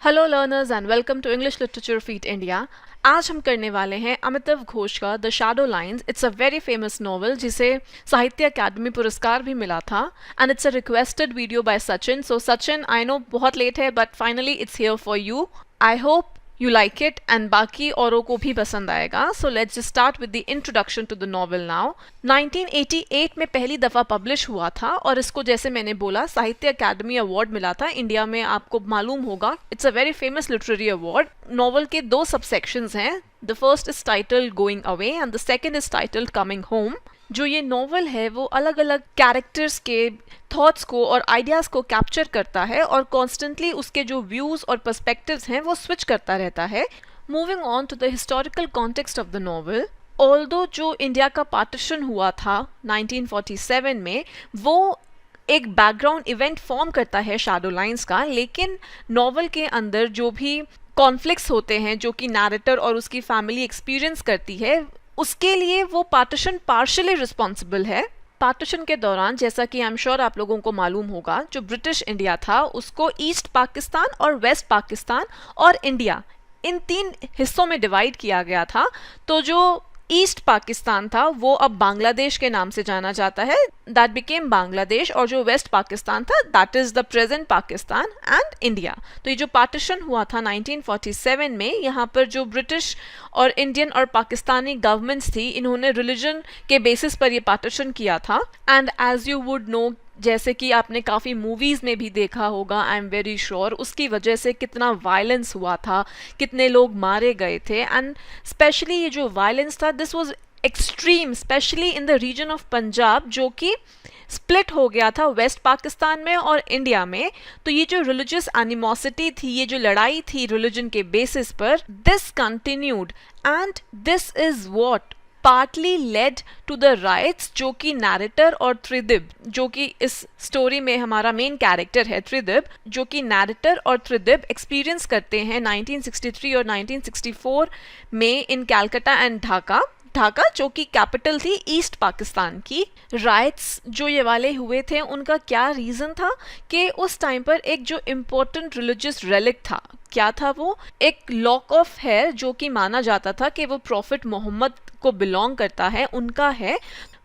Hello learners and welcome to English literature feat India. आज हम करने वाले हैं अमिताभ घोष का the Shadow Lines. It's a very famous novel जिसे साहित्य अकादमी पुरस्कार भी मिला था and it's a requested video by Sachin. So Sachin, I know बहुत लेट है but finally it's here for you. I hope you like it and बाकी औरों को भी पसंद आएगा। So let's just start with the introduction to the novel now. 1988 में पहली दफ़ा पब्लिश हुआ था और इसको जैसे मैंने बोला साहित्य अकादमी अवार्ड मिला था। इंडिया में आपको मालूम होगा it's a very famous literary award. Novel के दो सबसेक्शंस हैं। The first is titled going away and the second is titled coming home. जो ये नॉवल है वो अलग अलग कैरेक्टर्स के थॉट्स को और आइडियाज़ को कैप्चर करता है और कॉन्स्टेंटली उसके जो व्यूज़ और पर्सपेक्टिव्स हैं वो स्विच करता रहता है। Moving on to the historical context of the novel, although जो इंडिया का पार्टीशन हुआ था 1947 में, वो एक बैकग्राउंड इवेंट फॉर्म करता है शैडो लाइन्स का, लेकिन नॉवल के अंदर जो भी कॉन्फ्लिक्ट्स होते हैं जो कि नैरेटर और उसकी फैमिली एक्सपीरियंस करती है, उसके लिए वो पार्टीशन पार्शियली रिस्पॉन्सिबल है। पार्टीशन के दौरान, जैसा कि आई एम श्योर आप लोगों को मालूम होगा, जो ब्रिटिश इंडिया था उसको ईस्ट पाकिस्तान और वेस्ट पाकिस्तान और इंडिया इन तीन हिस्सों में डिवाइड किया गया था। तो जो ईस्ट पाकिस्तान था वो अब बांग्लादेश के नाम से जाना जाता है, दैट बिकेम बांग्लादेश, और जो वेस्ट पाकिस्तान था that is the present Pakistan and India. तो ये जो पार्टीशन हुआ था 1947 में, यहाँ पर जो ब्रिटिश और इंडियन और पाकिस्तानी गवर्नमेंट्स थी, इन्होंने रिलीजन के बेसिस पर ये पार्टीशन किया था। And as you would know, जैसे कि आपने काफ़ी मूवीज़ में भी देखा होगा, आई एम वेरी श्योर, उसकी वजह से कितना वायलेंस हुआ था, कितने लोग मारे गए थे। एंड स्पेशली ये जो वायलेंस था this was extreme, specially in the region of Punjab, जो कि स्प्लिट हो गया था वेस्ट पाकिस्तान में और इंडिया में। तो ये जो रिलीजियस एनिमोसिटी थी, ये जो लड़ाई थी रिलीजन के बेसिस पर, this continued and this is what partly led to the riots, जो कि नैरेटर और त्रिदिब, जो कि इस स्टोरी में हमारा मेन कैरेक्टर है त्रिदिब, जो कि नैरेटर और त्रिदिब एक्सपीरियंस करते हैं 1963 और 1964 में इन कैलकाटा एंड ढाका जो कि कैपिटल थी ईस्ट पाकिस्तान की। राइट्स जो ये वाले हुए थे उनका क्या रीज़न था कि उस टाइम पर एक जो इम्पोर्टेंट रिलीजियस रेलिक था, क्या था वो? एक लॉक ऑफ हेयर जो कि माना जाता था कि वो प्रॉफिट मोहम्मद को बिलोंग करता है, उनका है।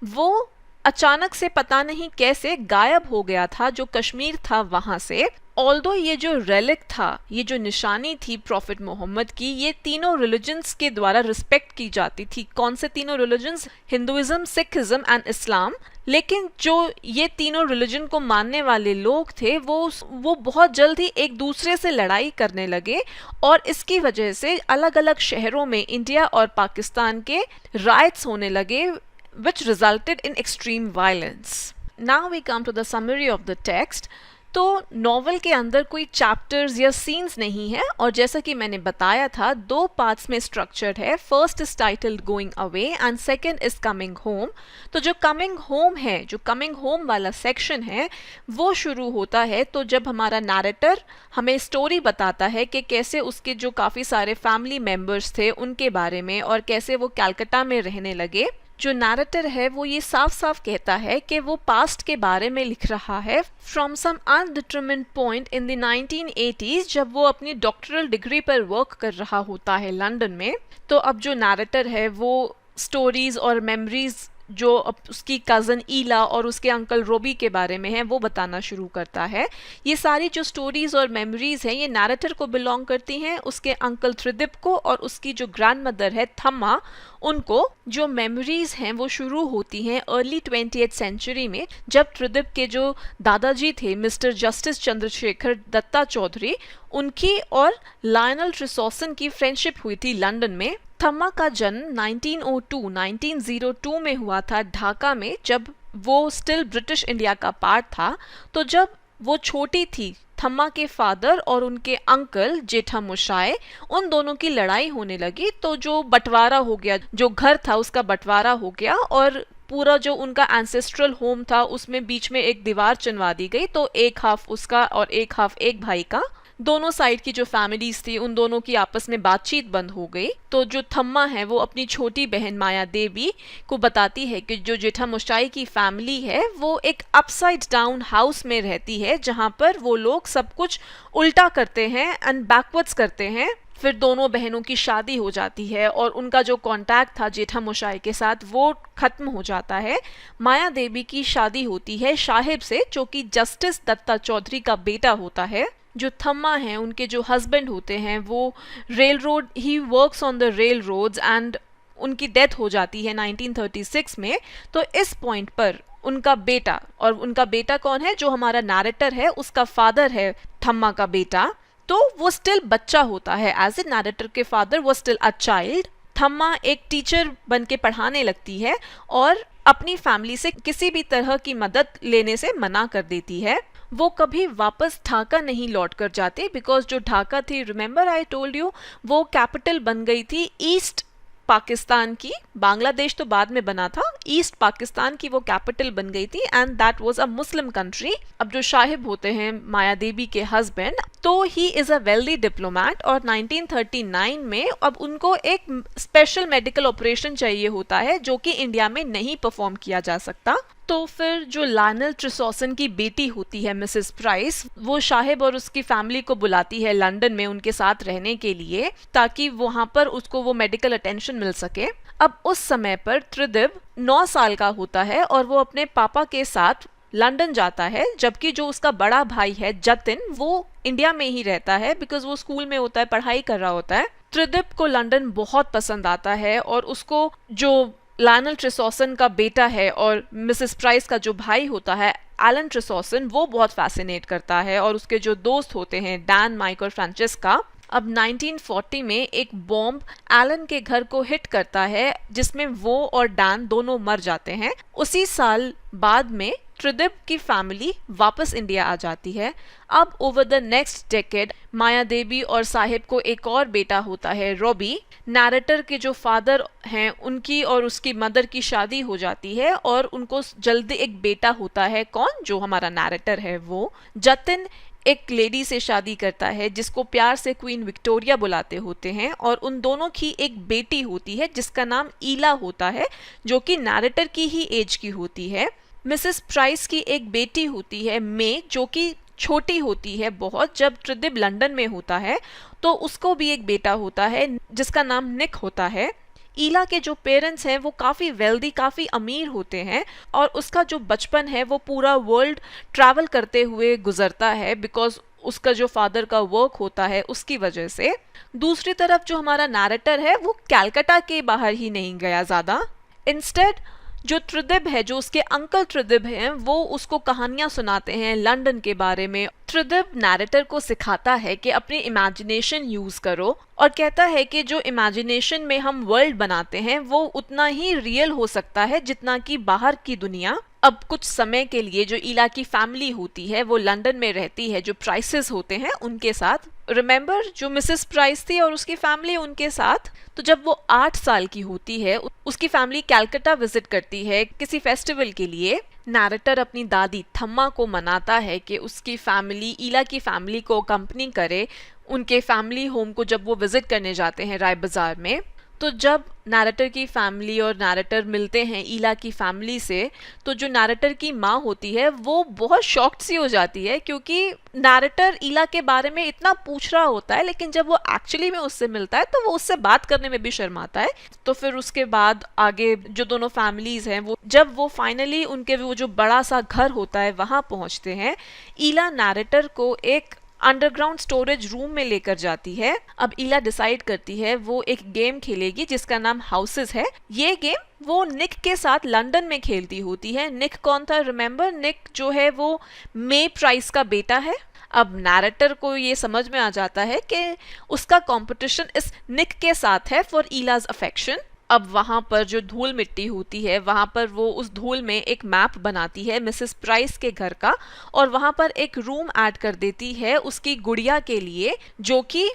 वो अचानक से पता नहीं कैसे गायब हो गया था, जो कश्मीर था वहाँ से। ऑल्दो ये जो रेलिक था, ये जो निशानी थी प्रॉफिट मोहम्मद की, ये तीनों रिलीजन्स के द्वारा रिस्पेक्ट की जाती थी। कौन से तीनों religions? Hinduism, Sikhism and Islam. लेकिन जो ये तीनों रिलीजन को मानने वाले लोग थे वो बहुत जल्द ही एक दूसरे से लड़ाई करने लगे और इसकी वजह से अलग अलग शहरों में इंडिया और पाकिस्तान के राइट्स होने लगे, which resulted in extreme violence. Now we come to the summary of the text. तो नॉवल के अंदर कोई चैप्टर्स या सीन्स नहीं है और जैसा कि मैंने बताया था दो पार्ट्स में स्ट्रक्चर्ड है। First is titled going away and second is coming home. तो जो कमिंग होम है, जो कमिंग होम वाला सेक्शन है, वो शुरू होता है तो जब हमारा नैरेटर हमें स्टोरी बताता है कि कैसे उसके जो काफ़ी सारे फैमिली मेम्बर्स थे उनके बारे में और कैसे वो कैलकाटा में रहने लगे। जो नैरेटर है वो ये साफ साफ कहता है कि वो पास्ट के बारे में लिख रहा है from some undetermined point in the 1980s, जब वो अपनी डॉक्टरल डिग्री पर वर्क कर रहा होता है लंदन में। तो अब जो नैरेटर है वो स्टोरीज और मेमोरीज जो उसकी कज़न ईला और उसके अंकल रोबी के बारे में है वो बताना शुरू करता है। ये सारी जो स्टोरीज और मेमोरीज हैं ये नैरेटर को बिलोंग करती हैं, उसके अंकल त्रिदिप को और उसकी जो ग्रैंड मदर है थम्मा उनको। जो मेमोरीज हैं वो शुरू होती हैं अर्ली 20th सेंचुरी में, जब त्रिदिप के जो दादाजी थे मिस्टर जस्टिस चंद्रशेखर दत्ता चौधरी, उनकी और लायनल ट्रिसॉसन की फ्रेंडशिप हुई थी लंदन में। थम्मा का जन्म 1902 में हुआ था ढाका में, जब वो स्टिल ब्रिटिश इंडिया का पार्ट था। तो जब वो छोटी थी, थम्मा के फादर और उनके अंकल जेठामशाय, उन दोनों की लड़ाई होने लगी। तो जो बंटवारा हो गया, जो घर था उसका बंटवारा हो गया और पूरा जो उनका एंसेस्ट्रल होम था उसमें बीच में एक दीवार चिनवा दी गई। तो एक हाफ उसका और एक हाफ एक भाई का। दोनों साइड की जो फैमिलीज थी उन दोनों की आपस में बातचीत बंद हो गई। तो जो थम्मा है वो अपनी छोटी बहन माया देवी को बताती है कि जो जेठामशाई की फैमिली है वो एक अपसाइड डाउन हाउस में रहती है, जहाँ पर वो लोग सब कुछ उल्टा करते हैं एंड बैकवर्ड्स करते हैं। फिर दोनों बहनों की शादी हो जाती है और उनका जो कांटेक्ट था जेठामशाई के साथ वो खत्म हो जाता है। माया देवी की शादी होती है साहिब से, जो कि जस्टिस दत्ता चौधरी का बेटा होता है। जो थम्मा हैं उनके जो हस्बैंड होते हैं वो rail road, he works on the rail roads and उनकी डेथ हो जाती है 1936 में। तो इस पॉइंट पर उनका बेटा, और उनका बेटा कौन है, जो हमारा नैरेटर है उसका फादर है थम्मा का बेटा, तो वो स्टिल बच्चा होता है। एज ए नैरेटर के फादर वो स्टिल अ चाइल्ड। थम्मा एक टीचर बन के पढ़ाने लगती है और अपनी फैमिली से किसी भी तरह की मदद लेने से मना कर देती है। वो कभी वापस ढाका नहीं लौट कर जाते, बिकॉज जो ढाका थी, रिमेंबर आई टोल्ड यू, वो कैपिटल बन गई थी ईस्ट पाकिस्तान की। बांग्लादेश तो बाद में बना था, ईस्ट पाकिस्तान की वो कैपिटल बन गई थी and that was a Muslim country. अब जो साहिब होते हैं माया देवी के हस्बैंड, तो he is a wealthy diplomat और 1939 में अब उनको एक स्पेशल मेडिकल ऑपरेशन चाहिए होता है जो कि इंडिया में नहीं परफॉर्म किया जा सकता। तो फिर जो लायनल ट्रिसॉसन की बेटी होती है मिसेस प्राइस, वो साहिब और उसकी फैमिली को बुलाती है लंदन में उनके साथ रहने के लिए, ताकि वहां पर उसको वो मेडिकल अटेंशन मिल सके। अब उस समय पर त्रिदिब 9 साल का होता है और वो अपने पापा के साथ लंदन जाता है, जबकि जो उसका बड़ा भाई है जतिन वो इंडिया में ही रहता है, बिकॉज वो स्कूल में होता है, पढ़ाई कर रहा होता है। त्रिदिब को लंदन बहुत पसंद आता है और उसको जो लायनल ट्रिसॉसन का बेटा है और मिसेस प्राइस का जो भाई होता है एलन ट्रिसॉसन, वो बहुत फैसिनेट करता है। और उसके जो दोस्त होते हैं डैन, माइक और फ्रांचेस्का। अब 1940 में एक बॉम्ब एलन के घर को हिट करता है जिसमें वो और डैन दोनों मर जाते हैं। उसी साल बाद में त्रिदिब की फैमिली वापस इंडिया आ जाती है। अब ओवर द नेक्स्ट डेकेड माया देवी और साहिब को एक और बेटा होता है रॉबी। नैरेटर के जो फादर हैं उनकी और उसकी मदर की शादी हो जाती है और उनको जल्दी एक बेटा होता है, कौन, जो हमारा नैरेटर है वो। जतिन एक लेडी से शादी करता है जिसको प्यार से क्वीन विक्टोरिया बुलाते होते हैं और उन दोनों की एक बेटी होती है जिसका नाम ईला होता है, जो कि नैरेटर की ही एज की होती है। मिसेस प्राइस की एक बेटी होती है मे, जो कि छोटी होती है बहुत। जब त्रिदिब लंदन में होता है तो उसको भी एक बेटा होता है जिसका नाम निक होता है। ईला के जो पेरेंट्स हैं वो काफ़ी वेल्दी, काफ़ी अमीर होते हैं और उसका जो बचपन है वो पूरा वर्ल्ड ट्रैवल करते हुए गुजरता है, बिकॉज उसका जो फादर का वर्क होता है उसकी वजह से। दूसरी तरफ जो हमारा नैरेटर है वो कलकत्ता के बाहर ही नहीं गया ज़्यादा। इंस्टेड जो त्रिदिब है, जो उसके अंकल त्रिदिब हैं, वो उसको कहानियां सुनाते हैं लंदन के बारे में। त्रिदिब नैरेटर को सिखाता है कि अपनी इमेजिनेशन यूज करो और कहता है कि जो इमेजिनेशन में हम वर्ल्ड बनाते हैं वो उतना ही रियल हो सकता है जितना कि बाहर की दुनिया। अब कुछ समय के लिए जो ईला की फैमिली होती है वो लंदन में रहती है, जो प्राइसेस होते हैं उनके साथ। रिमेंबर जो मिसेस प्राइस थी और उसकी फैमिली उनके साथ। तो जब वो 8 साल की होती है उसकी फैमिली कलकत्ता विजिट करती है किसी फेस्टिवल के लिए। नैरेटर अपनी दादी थम्मा को मनाता है कि उसकी फैमिली ईला की फैमिली को कंपनी करे उनके फैमिली होम को जब वो विजिट करने जाते हैं राय बाजार में। तो जब नैरेटर की फैमिली और नैरेटर मिलते हैं ईला की फैमिली से, तो जो नैरेटर की माँ होती है वो बहुत शॉक्ड सी हो जाती है, क्योंकि नैरेटर ईला के बारे में इतना पूछ रहा होता है लेकिन जब वो एक्चुअली में उससे मिलता है तो वो उससे बात करने में भी शर्माता है। तो फिर उसके बाद आगे जो दोनों फैमिलीज हैं वो जब वो फाइनली उनके वो जो बड़ा सा घर होता है वहाँ पहुँचते हैं, ईला नैरेटर को एक अंडरग्राउंड स्टोरेज रूम में लेकर जाती है। अब ईला डिसाइड करती है वो एक गेम खेलेगी जिसका नाम हाउसेस है। ये गेम वो निक के साथ लंदन में खेलती होती है। निक कौन था, रिमेंबर, निक जो है वो मे प्राइस का बेटा है। अब नैरेटर को ये समझ में आ जाता है कि उसका कंपटीशन इस निक के साथ है फॉर ईलाज अफेक्शन। अब वहाँ पर जो धूल मिट्टी होती है वहाँ पर वो उस धूल में एक मैप बनाती है मिसेस प्राइस के घर का और वहाँ पर एक रूम ऐड कर देती है उसकी गुड़िया के लिए, जो कि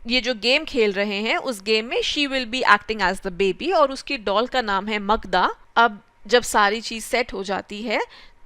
ये जो गेम खेल रहे हैं उस गेम में she will be acting as the baby और उसकी डॉल का नाम है मगदा। अब जब सारी चीज़ सेट हो जाती है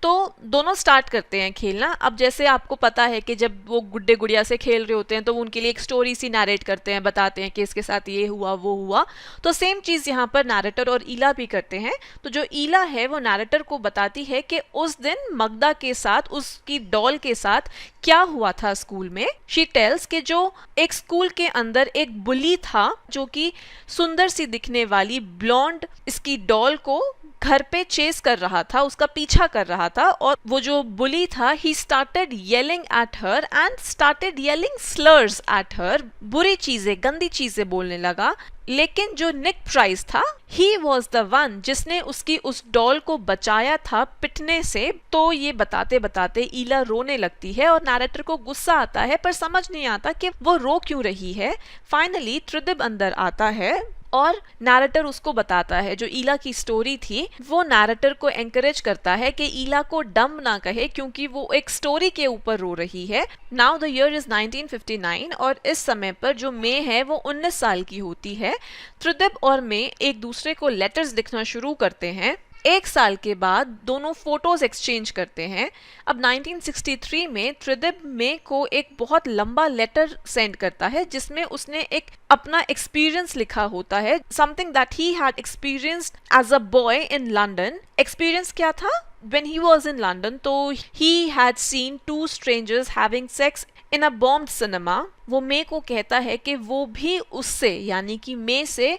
तो दोनों स्टार्ट करते हैं खेलना। अब जैसे आपको पता है कि जब वो गुड्डे गुड़िया से खेल रहे होते हैं तो वो उनके लिए एक स्टोरी सी नैरेट करते हैं, बताते हैं कि इसके साथ ये हुआ वो हुआ। तो सेम चीज़ यहाँ पर नैरेटर और ईला भी करते हैं। तो जो ईला है वो नैरेटर को बताती है कि उस दिन मगधा के साथ, उसकी डॉल के साथ क्या हुआ था स्कूल में। शी टेल्स कि जो एक स्कूल के अंदर एक बुली था जो कि सुंदर सी दिखने वाली ब्लॉन्ड इसकी डॉल को घर पे चेस कर रहा था, उसका पीछा कर रहा था, और वो जो बुली था he started yelling at her and started yelling slurs at her, बुरी चीजें, गंदी चीजें बोलने लगा। लेकिन जो निक प्राइस था, ही वॉज द वन जिसने उसकी उस डॉल को बचाया था पिटने से। तो ये बताते बताते ईला रोने लगती है और नैरेटर को गुस्सा आता है पर समझ नहीं आता कि वो रो क्यों रही है। फाइनली त्रिदिब अंदर आता है और नैरेटर उसको बताता है, जो ईला की स्टोरी थी वो नैरेटर को एनकरेज करता है कि ईला को डम्ब ना कहे क्योंकि वो एक स्टोरी के ऊपर रो रही है। नाउ द ईयर इज 1959 और इस समय पर जो मे है वो 19 साल की होती है। त्रिदिब और मे एक दूसरे को लेटर्स लिखना शुरू करते हैं। एक साल के बाद दोनों फोटोज एक्सचेंज करते हैं। अब 1963 में त्रिदिब मे को एक बहुत लंबा लेटर सेंड करता है जिसमें उसने एक अपना एक्सपीरियंस लिखा होता है, something that he had experienced as a boy in London. Experience क्या था? When he was in London, तो he had seen two strangers having sex in a bombed cinema। वो मे को कहता है कि वो भी उससे यानी कि मे से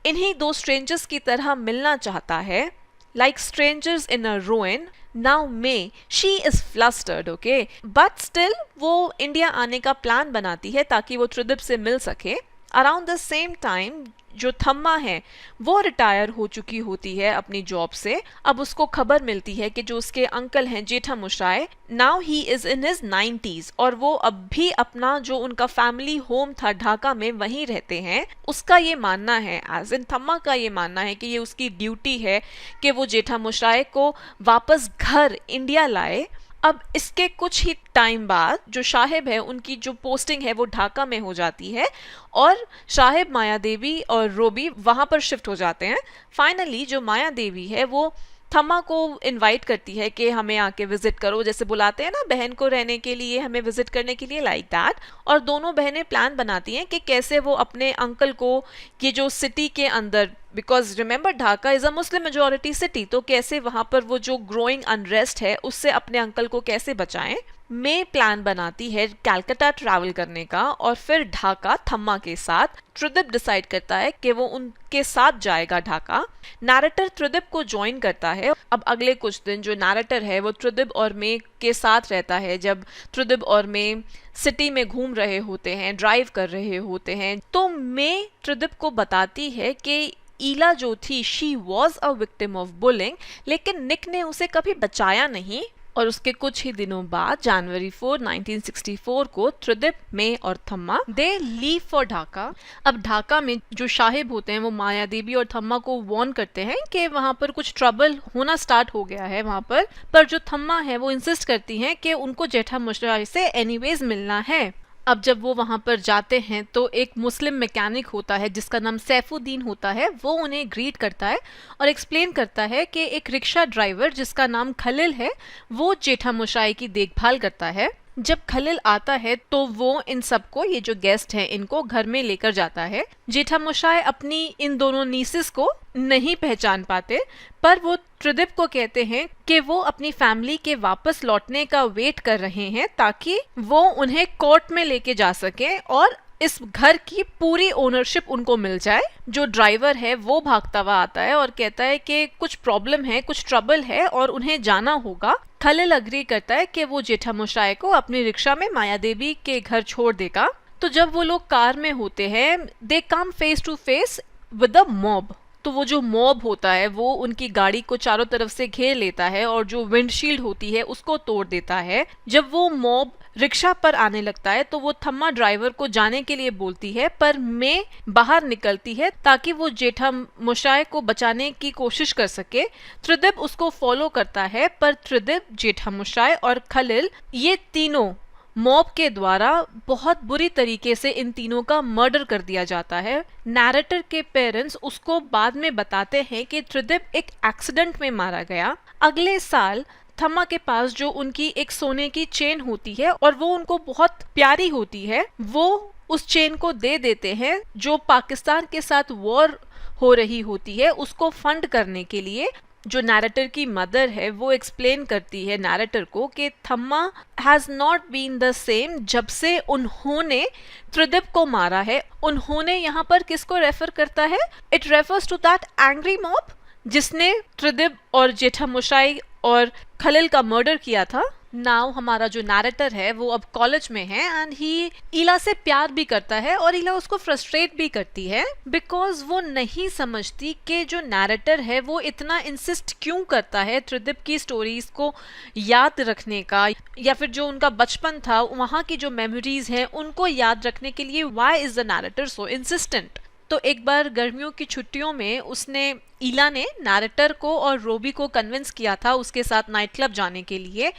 इन्हीं दो स्ट्रेंजर्स की तरह मिलना चाहता है, like strangers in a ruin। Now May, she is flustered, okay? But still वो इंडिया आने का प्लान बनाती है ताकि वो त्रिदिब से मिल सके। अराउंड द सेम टाइम जो थम्मा है वो रिटायर हो चुकी होती है अपनी जॉब से। अब उसको खबर मिलती है कि जो उसके अंकल हैं जेठामशाय, now he is in his 90s और वो अब भी अपना जो उनका फैमिली होम था ढाका में वहीं रहते हैं। उसका ये मानना है, एज इन थम्मा का ये मानना है कि ये उसकी ड्यूटी है कि वो जेठामशाय को वापस घर इंडिया लाए। अब इसके कुछ ही टाइम बाद जो साहिब है उनकी जो पोस्टिंग है वो ढाका में हो जाती है और साहिब, माया देवी और रोबी वहाँ पर शिफ्ट हो जाते हैं। फाइनली जो माया देवी है वो थम्मा को इनवाइट करती है कि हमें आके विजिट करो, जैसे बुलाते हैं ना बहन को रहने के लिए, हमें विजिट करने के लिए, लाइक दैट। और दोनों बहनें प्लान बनाती हैं कि कैसे वो अपने अंकल को ये जो सिटी के अंदर, because remember Dhaka is a Muslim majority city, तो कैसे वहाँ पर वो जो ग्रोइंग अनरेस्ट है उससे अपने अंकल को कैसे बचाएं। मे प्लान बनाती है कैलकाटा ट्रैवल करने का और फिर ढाका थम्मा के साथ। त्रिदिब डिसाइड करता है कि वो उनके साथ जाएगा ढाका। नैरेटर त्रिदिब को ज्वाइन करता है। अब अगले कुछ दिन जो नैरेटर है वो त्रिदिब और मे के साथ रहता है। जब त्रिदिब और मे सिटी में घूम रहे होते हैं, ड्राइव कर रहे होते हैं, तो मे त्रिदिब को बताती है कि ईला जो थी she was a victim of bullying, लेकिन निक ने उसे कभी बचाया नहीं। और उसके कुछ ही दिनों बाद जनवरी 4, 1964 को त्रिदिब, मे और थम्मा दे लीव फॉर ढाका। अब ढाका में जो साहिब होते हैं वो माया देवी और थम्मा को वार्न करते हैं कि वहाँ पर कुछ ट्रबल होना स्टार्ट हो गया है वहाँ पर जो थम्मा है वो इंसिस्ट करती हैं कि उनको जेठामशाय से एनीवेज मिलना है। अब जब वो वहाँ पर जाते हैं तो एक मुस्लिम मैकेनिक होता है जिसका नाम सैफुद्दीन होता है, वो उन्हें ग्रीट करता है और एक्सप्लेन करता है कि एक रिक्शा ड्राइवर जिसका नाम खलील है वो जेठामशाय की देखभाल करता है। जब खलील आता है तो वो इन सबको, ये जो गेस्ट हैं, इनको घर में लेकर जाता है। जेठामशाय अपनी इन दोनों नीसेस को नहीं पहचान पाते, पर वो त्रिदिब को कहते हैं कि वो अपनी फैमिली के वापस लौटने का वेट कर रहे हैं ताकि वो उन्हें कोर्ट में लेके जा सके और इस घर की पूरी ओनरशिप उनको मिल जाए। जो ड्राइवर है वो भागता हुआ आता है और कहता है कि कुछ प्रॉब्लम है, कुछ ट्रबल है और उन्हें जाना होगा। खलील अग्री करता है कि वो जेठामशाय को अपनी रिक्शा में माया देवी के घर छोड़ देगा। तो जब वो लोग कार में होते हैं, they come face to face with the mob. तो वो जो मॉब होता है वो उनकी गाड़ी को चारों तरफ से घेर लेता है और जो विंडशील्ड होती है उसको तोड़ देता है। जब वो मॉब रिक्शा पर आने लगता है तो वो थम्मा ड्राइवर को जाने के लिए बोलती है, पर मे बाहर निकलती है ताकि वो जेठामशाय को बचाने की कोशिश कर सके। त्रिदिब उसको फॉलो करता है, पर त्रिदिब, जेठामशाय और खलील, ये तीनों मॉब के द्वारा बहुत बुरी तरीके से इन तीनों का मर्डर कर दिया जाता है। नैरेटर के पेरेंट्स उसको बाद में बताते हैं कि त्रिदिब एक एक्सीडेंट में मारा गया। अगले साल थम्मा के पास जो उनकी एक सोने की चेन होती है और वो उनको बहुत प्यारी होती है, वो उस चेन को दे देते हैं जो पाकिस्तान के साथ वॉर हो रही होती है उसको फंड करने के लिए। जो नैरेटर की मदर है वो एक्सप्लेन करती है नैरेटर को कि Thamma has not been the same जब से उन्होंने त्रिदिप को मारा है। उन्होंने यहाँ पर किसको रेफर करता है? It refers to that angry mob जिसने त्रिदिप और जेठामशाई और खलील का मर्डर किया था। नाउ हमारा जो नैरेटर है वो अब कॉलेज में है एंड ही ईला से प्यार भी करता है और ईला उसको फ्रस्ट्रेट भी करती है बिकॉज वो नहीं समझती कि जो नैरेटर है वो इतना इंसिस्ट क्यों करता है त्रिदिप की स्टोरीज को याद रखने का, या फिर जो उनका बचपन था वहाँ की जो मेमोरीज हैं उनको याद रखने के लिए why is the narrator so insistent. तो एक बार गर्मियों की छुट्टियों में उसने ईला ने नैरेटर को और रोबी को कन्विंस किया था उसके साथ नाइट क्लब जाने के लिए।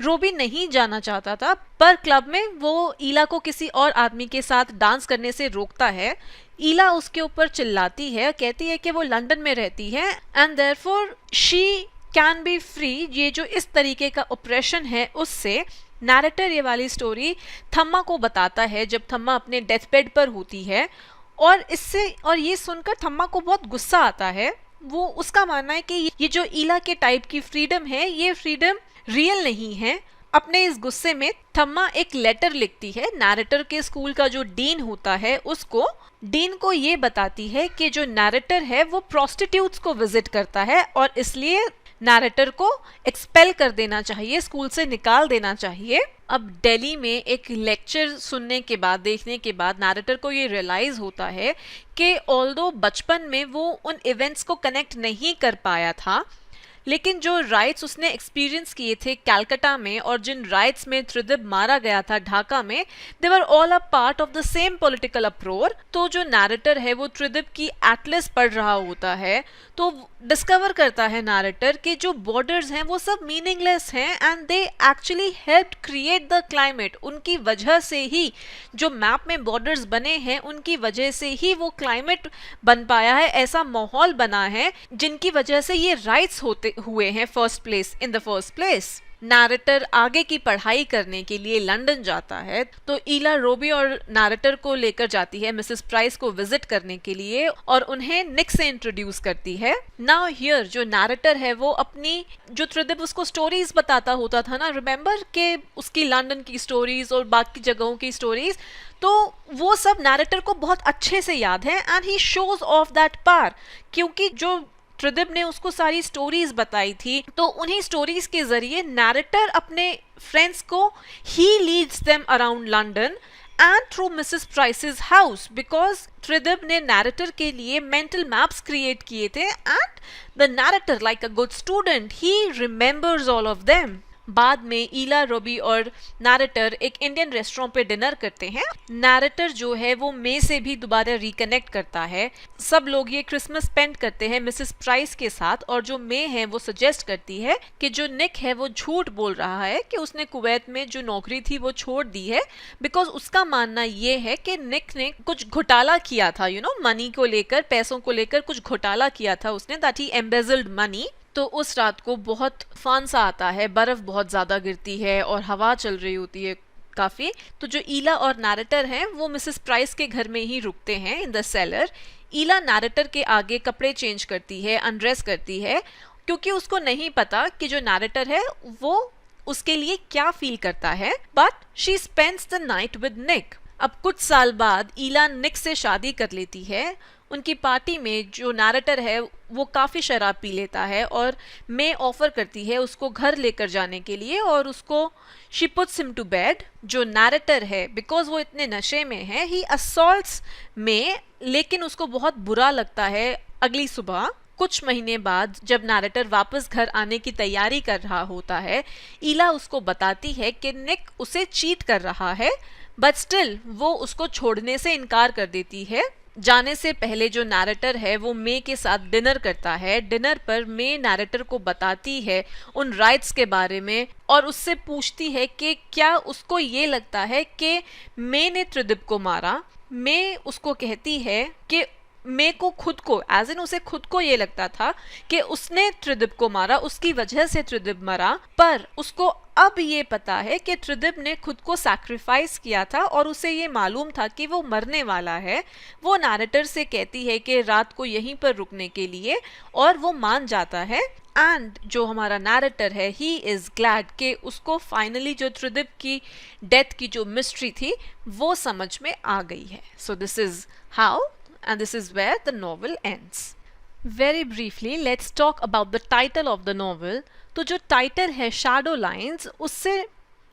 रोबी नहीं जाना चाहता था पर क्लब में वो ईला को किसी और आदमी के साथ डांस करने से रोकता है। ईला उसके ऊपर चिल्लाती है, कहती है कि वो लंदन में रहती है and therefore she can be free. ये जो इस तरीके का ऑपरेशन है उससे नैरेटर ये वाली स्टोरी थम्मा को बताता है जब थम्मा अपने डेथ बेड पर होती है और ये सुनकर थम्मा को बहुत गुस्सा आता है। वो उसका मानना है कि ये जो ईला के टाइप की फ्रीडम है ये फ्रीडम रियल नहीं है। अपने इस गुस्से में थम्मा एक लेटर लिखती है नैरेटर के स्कूल का जो डीन होता है उसको। डीन को ये बताती है कि जो नैरेटर है वो प्रोस्टिट्यूट्स को विजिट करता है और इसलिए नैरेटर को एक्सपेल कर देना चाहिए, स्कूल से निकाल देना चाहिए। अब दिल्ली में एक लेक्चर सुनने के बाद, देखने के बाद नैरेटर को ये रियलाइज होता है कि ऑल्दो बचपन में वो उन इवेंट्स को कनेक्ट नहीं कर पाया था लेकिन जो राइट्स उसने एक्सपीरियंस किए थे कलकत्ता में और जिन राइट्स में त्रिदिप मारा गया था ढाका में, they were all a part of the same political uproar. तो जो नैरेटर है वो त्रिदिप की एटलस पढ़ रहा होता है तो डिस्कवर करता है नैरेटर कि जो बॉर्डर्स हैं वो सब मीनिंगलेस हैं and they actually help create the climate. उनकी वजह से ही जो मैप में बॉर्डर्स बने हैं उनकी वजह से ही वो क्लाइमेट बन पाया है, ऐसा माहौल बना है जिनकी वजह से ये राइट्स होते हुए हैं in the first place. Narrator आगे की पढ़ाई करने के लिए लंदन जाता है तो ईला रोबी और नैरेटर को लेकर जाती है मिसेस प्राइस को विजिट करने के लिए और उन्हें निक से इंट्रोड्यूस करती है। नाउ हियर जो नैरेटर है वो अपनी जो त्रिदिप उसको स्टोरीज बताता होता था ना, रिमेंबर के उसकी लंदन की स्टोरीज और बाकी जगहों की स्टोरीज, तो वो सब नैरेटर को बहुत अच्छे से याद है and he shows of that power क्योंकि जो त्रिदिप ने उसको सारी स्टोरीज बताई थी तो उन्हीं स्टोरीज के जरिए नैरेटर अपने फ्रेंड्स को ही leads them around London and through Mrs Price's house because Tridib ने नैरेटर के लिए मेंटल मैप्स क्रिएट किए थे and the narrator like a good student he remembers all of them. बाद में ईला, रोबी और नैरेटर एक इंडियन रेस्टोरेंट पे डिनर करते हैं। नैरेटर जो है वो मे से भी दोबारा रिकनेक्ट करता है। सब लोग ये क्रिसमस स्पेंड करते हैं मिसेस प्राइस के साथ और जो मे है वो सजेस्ट करती है कि जो निक है वो झूठ बोल रहा है कि उसने कुवैत में जो नौकरी थी वो छोड़ दी है बिकॉज उसका मानना ये है कि निक ने कुछ घोटाला किया था, मनी को लेकर, पैसों को लेकर कुछ घोटाला किया था उसने, दैट ही एम्बेजल्ड मनी। तो उस रात को बहुत फन सा आता है, बर्फ बहुत ज़्यादा गिरती है और हवा चल रही होती है काफ़ी। तो जो ईला और नैरेटर हैं वो मिसेस प्राइस के घर में ही रुकते हैं in the cellar. Ila narrator के आगे कपड़े चेंज करती है, अनड्रेस करती है क्योंकि उसको नहीं पता कि जो नैरेटर है वो उसके लिए क्या फील करता है, but she spends the night with Nick. अब कुछ साल बाद ईला निक से शादी कर लेती है। उनकी पार्टी में जो नैरेटर है वो काफ़ी शराब पी लेता है और मे ऑफर करती है उसको घर लेकर जाने के लिए और उसको she puts him to bed. जो नैरेटर है बिकॉज वो इतने नशे में है ही असॉल्ट्स मे, लेकिन उसको बहुत बुरा लगता है। अगली सुबह कुछ महीने बाद जब नैरेटर वापस घर आने की तैयारी कर रहा होता है, ईला उसको बताती है कि निक उसे चीट कर रहा है बट स्टिल वो उसको छोड़ने से इनकार कर देती है। जाने से पहले जो नैरेटर है वो मे के साथ डिनर करता है। डिनर पर मे नैरेटर को बताती है उन राइट्स के बारे में और उससे पूछती है कि क्या उसको ये लगता है कि मे ने त्रिदिप को मारा। मे उसको कहती है कि मे को खुद को एज इन उसे खुद को ये लगता था कि उसने त्रिदिप को मारा, उसकी वजह से त्रिदिप मरा, पर उसको अब ये पता है कि त्रिदिप ने खुद को सैक्रिफाइस किया था और उसे ये मालूम था कि वो मरने वाला है। वो नैरेटर से कहती है कि रात को यहीं पर रुकने के लिए, और वो मान जाता है। एंड जो हमारा नैरेटर है ही इज ग्लैड कि उसको फाइनली जो त्रिदिप की डेथ की जो मिस्ट्री थी वो समझ में आ गई है। So this is how and this is where the novel ends. Very briefly, let's talk about the title of the novel. तो जो टाइटल है शैडो लाइन्स, उससे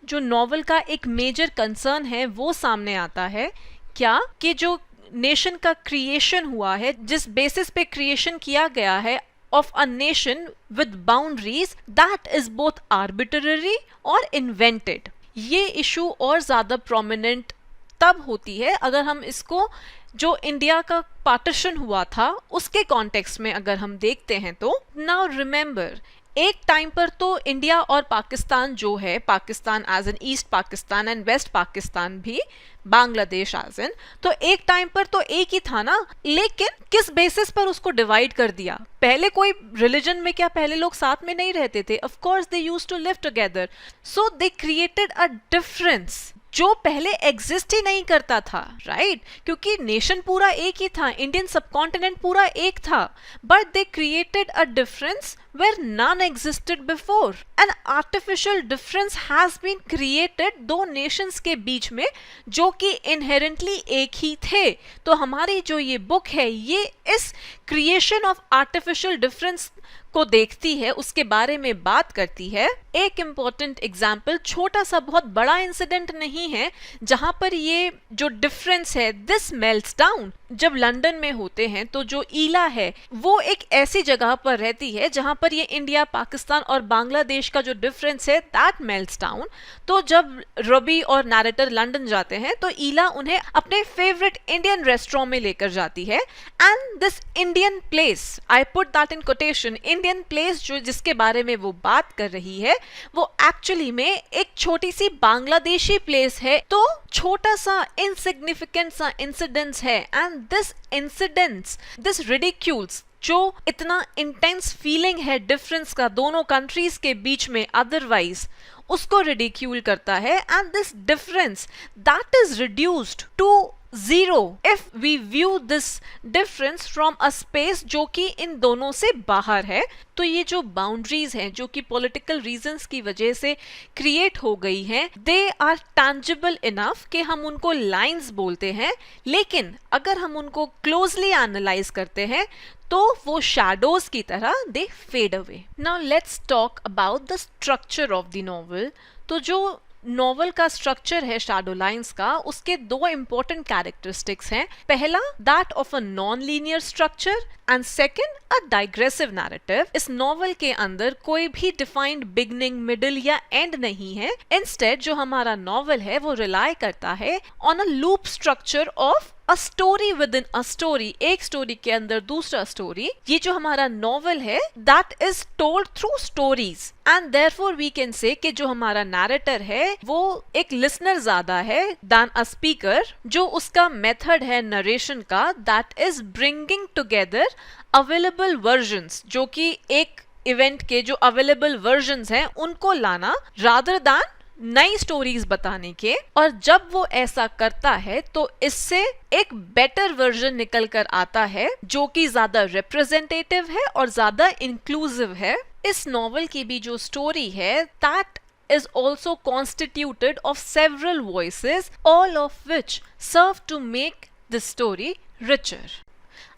जो नॉवल का एक मेजर कंसर्न है वो सामने आता है। क्या कि जो नेशन का क्रिएशन हुआ है, जिस बेसिस पे क्रिएशन किया गया है of a nation with boundaries, that is both arbitrary और invented. ये इशू और ज़्यादा प्रोमिनेंट तब होती है अगर हम इसको जो इंडिया का पार्टीशन हुआ था उसके कॉन्टेक्स्ट में अगर हम देखते हैं तो। नाउ रिमेंबर, एक टाइम पर तो इंडिया और पाकिस्तान जो है, Pakistan as an east Pakistan and west Pakistan भी, बांग्लादेश एज एन, तो एक टाइम पर तो एक ही था ना। लेकिन किस बेसिस पर उसको डिवाइड कर दिया? पहले कोई रिलीजन में क्या पहले लोग साथ में नहीं रहते थे? Of course they used to live together, so they created a difference जो पहले एग्जिस्ट ही नहीं करता था, राइट? क्योंकि नेशन पूरा एक ही था, इंडियन सबकॉन्टिनेंट पूरा एक था, but they created a difference where none existed before. An artificial difference has been created दो nations के बीच में जो कि inherently एक ही थे। तो हमारी जो ये बुक है ये इस creation of artificial difference को देखती है, उसके बारे में बात करती है। एक इम्पॉर्टेंट एग्जाम्पल, छोटा सा बहुत बड़ा इंसिडेंट नहीं है जहां पर ये जो डिफरेंस है दिस मेल्ट्स डाउन। जब लंदन में होते हैं तो जो ईला है वो एक ऐसी जगह पर रहती है जहां पर ये इंडिया, पाकिस्तान और बांग्लादेश का जो डिफरेंस है दैट मेल्ट्स डाउन। तो जब रबी और नैरेटर लंदन जाते हैं तो ईला उन्हें अपने फेवरेट इंडियन रेस्टोरेंट में लेकर जाती है। And this Indian place, I put that in quotation, Indian place जो जिसके बारे में वो बात कर रही है वो एक्चुअली में एक छोटी सी बांग्लादेशी प्लेस है। तो छोटा सा इनसिग्निफिकेंट सा इंसिडेंस है, and this incidence, this ridicules जो इतना इंटेंस फीलिंग है डिफरेंस का दोनों कंट्रीज के बीच में अदरवाइज, उसको रिडिक्यूल करता है। And this difference that is reduced to zero if we view this difference from a space जो कि इन दोनों से बाहर है। तो ये जो बाउंड्रीज हैं जो कि पॉलिटिकल रीजंस की वजह से क्रिएट हो गई हैं, दे आर टैंजिबल इनफ कि हम उनको लाइंस बोलते हैं, लेकिन अगर हम उनको क्लोजली एनालाइज करते हैं तो वो शैडोज की तरह they fade away. Now let's talk about the structure of the novel. तो जो नॉवल का स्ट्रक्चर है शैडो लाइन्स का, उसके दो इंपॉर्टेंट कैरेक्टरिस्टिक्स हैं। पहला, that of a non linear structure, and second a digressive narrative. इस नॉवल के अंदर कोई भी डिफाइंड बिगनिंग, मिडिल या एंड नहीं है। इंस्टेड जो हमारा नॉवल है वो रिलाई करता है on a loop structure of a story within a story, एक स्टोरी के अंदर दूसरा स्टोरी। ये जो हमारा नॉवल है that is told through stories, and therefore we can say कि जो हमारा नैरेटर है वो एक लिसनर ज्यादा है दैन अ स्पीकर। जो उसका मेथड है नरेशन का that is bringing together available versions, जो कि एक इवेंट के जो अवेलेबल वर्जन्स हैं उनको लाना रादर दैन नई स्टोरीज बताने के। और जब वो ऐसा करता है तो इससे एक बेटर वर्जन निकल कर आता है जो कि ज्यादा रिप्रेजेंटेटिव है और ज्यादा इंक्लूसिव है। इस नॉवल की भी जो स्टोरी है that is also constituted of several voices, all of which serve to make the story richer.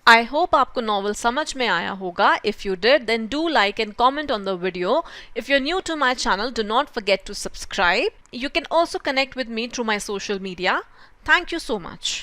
I hope आपको नॉवल समझ में आया होगा. If you did, then do like and comment on the video. If you're new to my channel, do not forget to subscribe. You can also connect with me through my social media. Thank you so much.